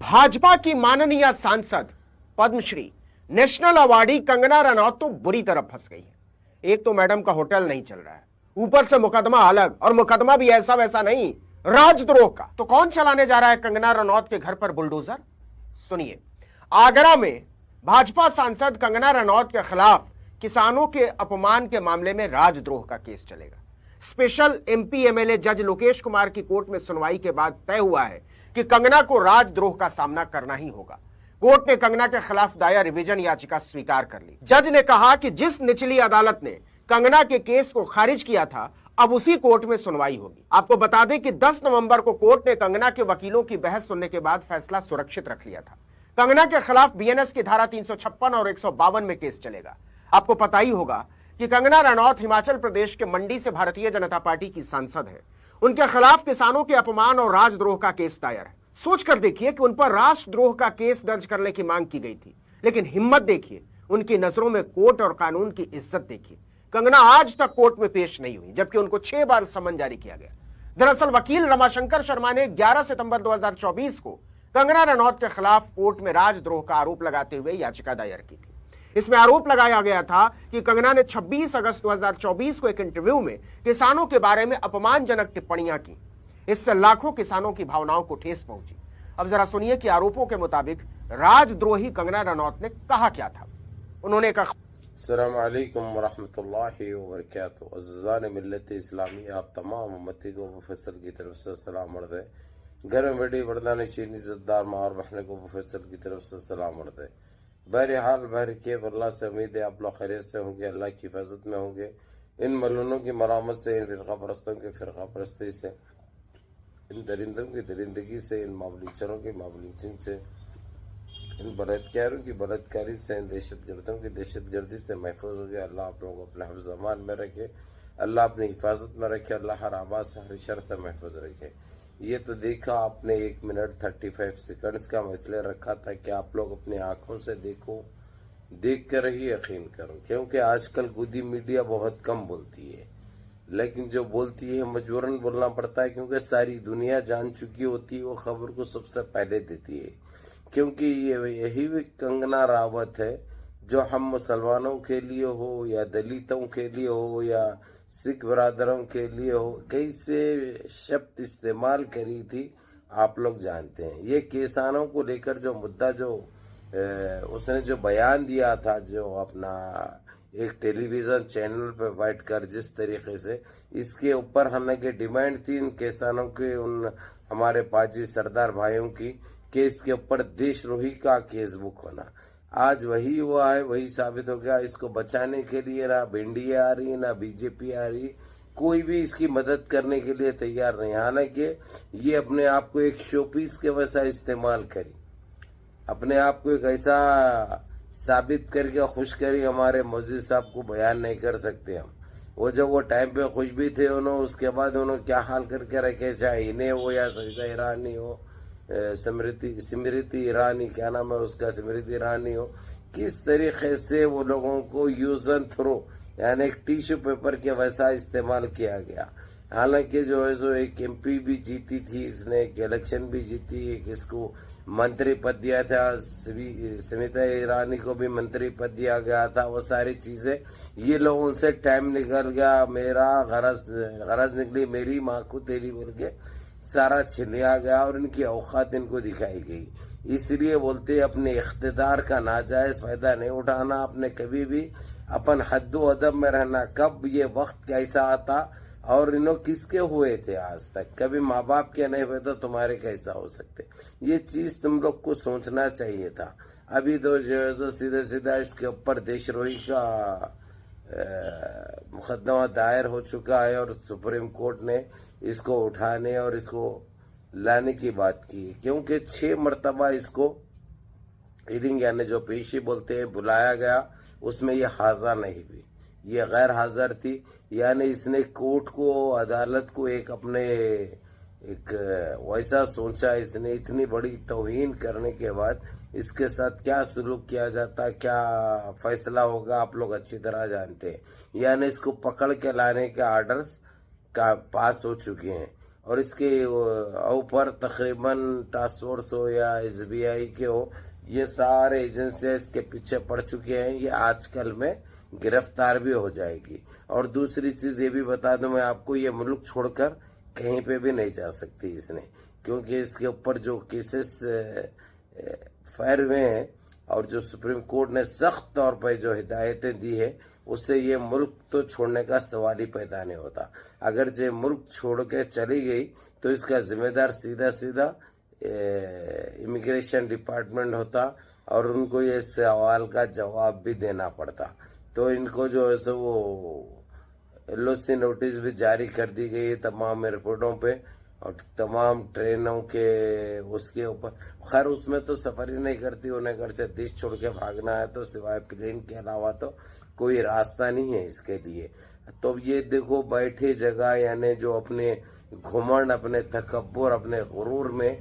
भाजपा की माननीय सांसद पद्मश्री नेशनल अवार्डी कंगना रनौत तो बुरी तरह फंस गई है। एक तो मैडम का होटल नहीं चल रहा है, ऊपर से मुकदमा अलग, और मुकदमा भी ऐसा वैसा नहीं, राजद्रोह का। तो कौन चलाने जा रहा है कंगना रनौत के घर पर बुलडोजर? सुनिए, आगरा में भाजपा सांसद कंगना रनौत के खिलाफ किसानों के अपमान के मामले में राजद्रोह का केस चलेगा। स्पेशल एमपी एमएलए जज लोकेश कुमार की कोर्ट में सुनवाई के बाद तय हुआ है कि कंगना को राजद्रोह का सामना करना ही होगा। कोर्ट ने कंगना के खिलाफ दायर रिवीजन याचिका स्वीकार कर ली। जज ने कहा कि जिस निचली अदालत ने कंगना के केस को खारिज किया था, अब उसी कोर्ट में सुनवाई होगी। आपको बता दें कि 10 नवंबर को कोर्ट ने कंगना के वकीलों की बहस सुनने के बाद फैसला सुरक्षित रख लिया था। कंगना के खिलाफ बीएनएस की धारा 356 और 152 में केस चलेगा। आपको पता ही होगा कि कंगना रनौत हिमाचल प्रदेश के मंडी से भारतीय जनता पार्टी की सांसद है। उनके खिलाफ किसानों के अपमान और राजद्रोह का केस दायर है। सोच कर देखिए कि उन पर राष्ट्रद्रोह का केस दर्ज करने की मांग की गई थी, लेकिन हिम्मत देखिए, उनकी नजरों में कोर्ट और कानून की इज्जत देखिए। कंगना आज तक कोर्ट में पेश नहीं हुई, जबकि उनको 6 बार समन जारी किया गया। दरअसल वकील रमाशंकर शर्मा ने 11 सितंबर 2024 को कंगना रनौत के खिलाफ कोर्ट में राजद्रोह का आरोप लगाते हुए याचिका दायर की थी। इसमें आरोप लगाया गया था कि कंगना ने 26 अगस्त 2024 को एक इंटरव्यू में किसानों के बारे में अपमानजनक टिप्पणियां की। इससे लाखों किसानों की भावनाओं को ठेस पहुंची। अब जरा सुनिए कि आरोपों के मुताबिक राजद्रोही कंगना रनौत ने कहा क्या था। उन्होंने कहा, अस्सलाम वालेकुम वरहमतुल्लाहि वबरकातुहू। अज़ीज़ान मिल्लत इस्लामी, आप तमाम उम्मती को प्रोफेसर की तरफ से सलाम अर्ज़ है। घर में बैठी बरदान शीनी इज़्ज़तदार माँ और बहन को प्रोफेसर की तरफ से सलाम अर्ज़ है। बहरहाल बहरकैफ अल्लाह से उम्मीद है आप लोग खैरियत से होंगे, अल्लाह की हिफाजत में होंगे। इन मलूनों की मरामत से, इन फ़िरका परस्तों की फ़िरका परस्ती से, इन दरिंदों की दरिंदगी से, इन मामलीचरों की मामलीचन से, इन बलात्कारियों की बलात्कारी से, इन दहशतगर्दों की दहशतगर्दी से महफूज हो गया। अल्लाह आप लोगों को अपने हिफ्ज़ अमान में रखे, अल्लाह अपनी हिफाजत में रखे, अल्लाह हर आवाज़ से, हर शर से महफूज रखे। ये तो देखा आपने 1 मिनट 35 सेकंड्स का मसले रखा था कि आप लोग अपनी आंखों से देखो, देख कर ही यकीन करो, क्योंकि आजकल गोदी मीडिया बहुत कम बोलती है, लेकिन जो बोलती है मजबूरन बोलना पड़ता है, क्योंकि सारी दुनिया जान चुकी होती है, वो खबर को सबसे पहले देती है। क्योंकि यही कंगना रावत है जो हम मुसलमानों के लिए हो या दलितों के लिए हो या सिख बरादरों के लिए हो, कैसे शब्द इस्तेमाल करी थी आप लोग जानते हैं। ये किसानों को लेकर जो मुद्दा जो उसने जो बयान दिया था, जो अपना एक टेलीविज़न चैनल पर बैठकर जिस तरीके से, इसके ऊपर हालांकि डिमांड थी इन किसानों के, उन हमारे पाजी सरदार भाइयों की, कि इसके ऊपर देशद्रोही का केस बुक होना। आज वही हुआ है, वही साबित हो गया। इसको बचाने के लिए ना भिंडी आ रही, ना बीजेपी आ रही, कोई भी इसकी मदद करने के लिए तैयार नहीं। हालांकि ये अपने आप को एक शोपीस के वैसा इस्तेमाल करी, अपने आप को एक ऐसा साबित करके खुश करी, हमारे मौजूद साहब को बयान नहीं कर सकते हम। वो जब वो टाइम पे खुश भी थे उन्होंने, उसके बाद उन्होंने क्या हाल करके रखे, चाहे इन्हें हो या सविता ईरानी हो, स्मृति ईरानी, क्या नाम है उसका, स्मृति ईरानी हो, किस तरीके से वो लोगों को यूज एंड थ्रो यानी एक टिश्यू पेपर के वैसा इस्तेमाल किया गया। हालांकि जो है सो एक एमपी भी जीती थी इसने, एक इलेक्शन भी जीती, एक इसको मंत्री पद दिया था, स्मृति ईरानी को भी मंत्री पद दिया गया था। वो सारी चीज़ें ये लोगों से टाइम निकल गया, मेरा गरज निकली मेरी माँ को तेरी बोल के सारा छीन लिया गया और इनकी औकात इनको दिखाई गई। इसलिए बोलते अपने इख्तिदार का नाजायज़ फ़ायदा नहीं उठाना, अपने कभी भी अपन हद्दो अदब में रहना। कब ये वक्त कैसा आता और इन्हों किसके हुए थे आज तक, कभी माँ बाप के नहीं हुए तो तुम्हारे कैसा हो सकते। ये चीज़ तुम लोग को सोचना चाहिए था। अभी तो जो है सो सीधा सीधा इसके ऊपर देशद्रोही का मुकदमा दायर हो चुका है और सुप्रीम कोर्ट ने इसको उठाने और इसको लाने की बात की, क्योंकि 6 मरतबा इसको हियरिंग यानी जो पेशी बोलते हैं बुलाया गया, उसमें ये हाज़िर नहीं हुई, ये गैर हाज़िर थी। यानी इसने कोर्ट को, अदालत को एक अपने एक वैसा सोचा, इसने इतनी बड़ी तौहीन करने के बाद इसके साथ क्या सलूक किया जाता, क्या फैसला होगा, आप लोग अच्छी तरह जानते हैं। यानी इसको पकड़ के लाने के आर्डर्स का पास हो चुके हैं اور اس کے اوپر تقریباً ٹاسک فورس ہو یا SBI کے ہو، یہ سارے ایجنسیاں اس کے پیچھے پڑ چکے ہیں. یہ آج کل میں گرفتار بھی ہو جائے گی. اور دوسری چیز یہ بھی بتا دوں میں آپ کو، یہ ملک چھوڑ کر کہیں پہ بھی نہیں جا سکتی اس نے، کیونکہ اس کے اوپر جو کیسز فائر ہوئے ہیں اور جو سپریم کورٹ نے سخت طور پہ جو ہدایتیں دی ہے، اس سے یہ ملک تو چھوڑنے کا سوال ہی پیدا نہیں ہوتا. اگر یہ ملک چھوڑ کے چلی گئی تو اس کا ذمہ دار سیدھا امیگریشن ڈپارٹمنٹ ہوتا اور ان کو یہ سوال کا جواب بھی دینا پڑتا. تو ان کو جو ہے سو وہ LOC نوٹس بھی جاری کر دی گئی ہے تمام ایئرپورٹوں پہ اور تمام ٹرینوں کے اس کے اوپر. خیر اس میں تو سفر ہی نہیں کرتی انہیں، گھر سے دیش چھوڑ کے بھاگنا ہے تو سوائے پلین کے علاوہ تو کوئی راستہ نہیں ہے اس کے لیے. تو یہ دیکھو بیٹھے جگہ، یعنی جو اپنے گھمنڈ، اپنے تکبر، اپنے غرور میں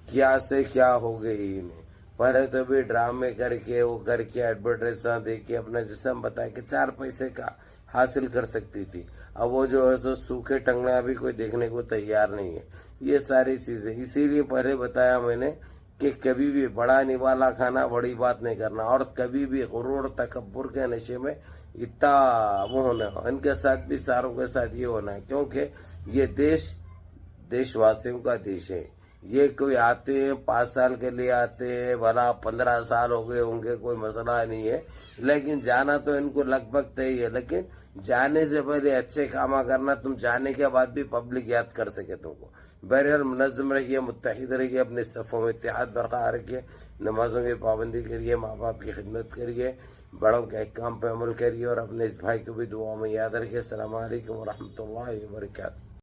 کیا سے کیا ہو گئی انہیں. پہلے تو بھی ڈرامے کر کے وہ کر کے ایڈورٹائزاں دے کے اپنا جسم بتایا کہ 4 پیسے کا حاصل کر سکتی تھی. اب وہ جو ہے سو سوکھے ٹنگنا بھی کوئی دیکھنے کو تیار نہیں ہے. یہ ساری چیزیں اسی لیے پہلے بتایا میں نے کہ کبھی بھی بڑا نوالا کھانا، بڑی بات نہیں کرنا، اور کبھی بھی غرور تکبر کے نشے میں اتنا وہ ہونا. ان کے ساتھ بھی ساروں کے ساتھ یہ ہونا ہے، کیونکہ یہ دیش واسیوں کا دیش ہے. یہ کوئی آتے ہیں 5 سال کے لیے آتے ہیں، بھلا 15 سال ہو گئے ہوں گے، کوئی مسئلہ نہیں ہے، لیکن جانا تو ان کو لگ بھگ طے ہے. لیکن جانے سے پہلے اچھے کامہ کرنا، تم جانے کے بعد بھی پبلک یاد کر سکے تم کو. بہرحال منظم رہیے، متحد رہیے، اپنے صفوں میں اتحاد برقرار رکھیے، نمازوں کی پابندی کریے، ماں باپ کی خدمت کریے، بڑوں کے احکام پہ عمل کریے، اور اپنے اس بھائی کو بھی دعاؤں میں یاد رکھیے. السلام علیکم ورحمۃ اللہ وبرکاتہ.